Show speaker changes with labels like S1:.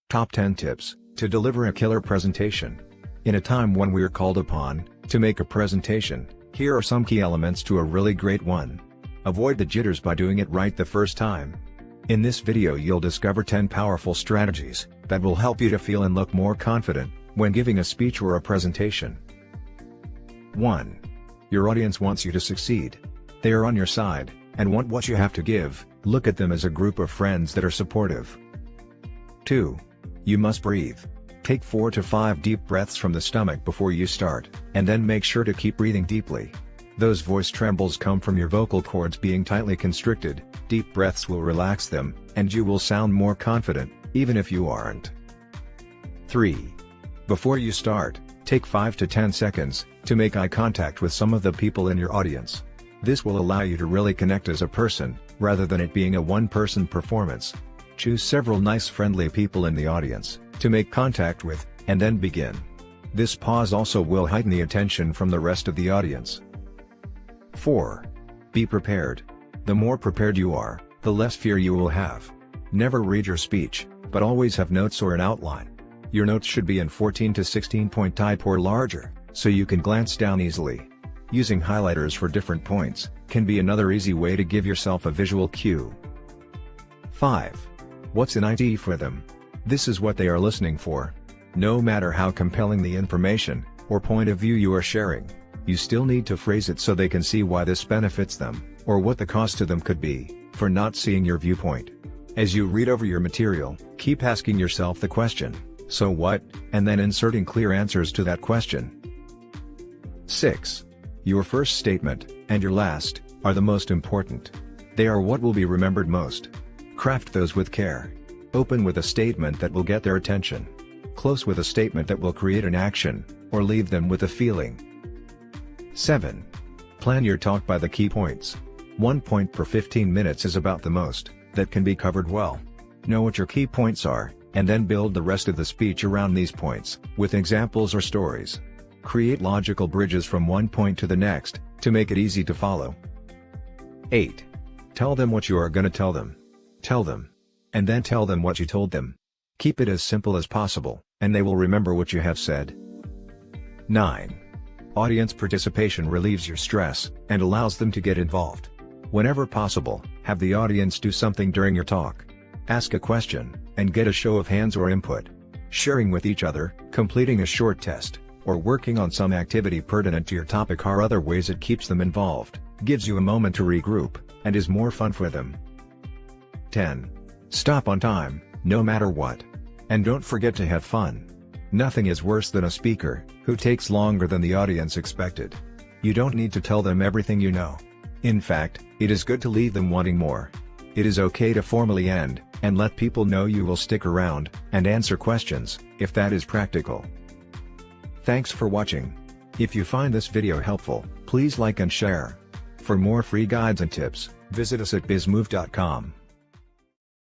S1: Top 10 Tips to Deliver a Killer Presentation. In a time when we're called upon to make a presentation, here are some key elements to a really great one. Avoid the jitters by doing it right the first time. In this video you'll discover 10 powerful strategies that will help you to feel and look more confident when giving a speech or a presentation. 1. Your audience wants you to succeed. They are on your side and want what you have to give. Look at them as a group of friends that are supportive. 2. You must breathe. Take 4 to 5 deep breaths from the stomach before you start, and then make sure to keep breathing deeply. Those voice trembles come from your vocal cords being tightly constricted. Deep breaths will relax them, and you will sound more confident, even if you aren't. 3. Before you start, take 5 to 10 seconds to make eye contact with some of the people in your audience. This will allow you to really connect as a person, rather than it being a one-person performance. Choose several nice friendly people in the audience to make contact with, and then begin. This pause also will heighten the attention from the rest of the audience. 4. Be prepared. The more prepared you are, the less fear you will have. Never read your speech, but always have notes or an outline. Your notes should be in 14 to 16 point type or larger, so you can glance down easily. Using highlighters for different points can be another easy way to give yourself a visual cue. 5. What's in it for them? This is what they are listening for. No matter how compelling the information or point of view you are sharing, you still need to phrase it so they can see why this benefits them, or what the cost to them could be for not seeing your viewpoint. As you read over your material, keep asking yourself the question, "So what?" and then inserting clear answers to that question. 6. Your first statement and your last are the most important. They are what will be remembered most. Craft those with care. Open with a statement that will get their attention. Close with a statement that will create an action, or leave them with a feeling. 7. Plan your talk by the key points. 1 point per 15 minutes is about the most that can be covered well. Know what your key points are, and then build the rest of the speech around these points, with examples or stories. Create logical bridges from one point to the next, to make it easy to follow. 8. Tell them what you are going to tell them. Tell them. And then tell them what you told them. Keep it as simple as possible, and they will remember what you have said. 9. Audience participation relieves your stress, and allows them to get involved. Whenever possible, have the audience do something during your talk. Ask a question, and get a show of hands or input. Sharing with each other, completing a short test, or working on some activity pertinent to your topic are other ways it keeps them involved, gives you a moment to regroup, and is more fun for them. 10. Stop on time, no matter what. And don't forget to have fun. Nothing is worse than a speaker who takes longer than the audience expected. You don't need to tell them everything you know. In fact, it is good to leave them wanting more. It is okay to formally end, and let people know you will stick around and answer questions, if that is practical. Thanks for watching. If you find this video helpful, please like and share. For more free guides and tips, visit us at bizmove.com.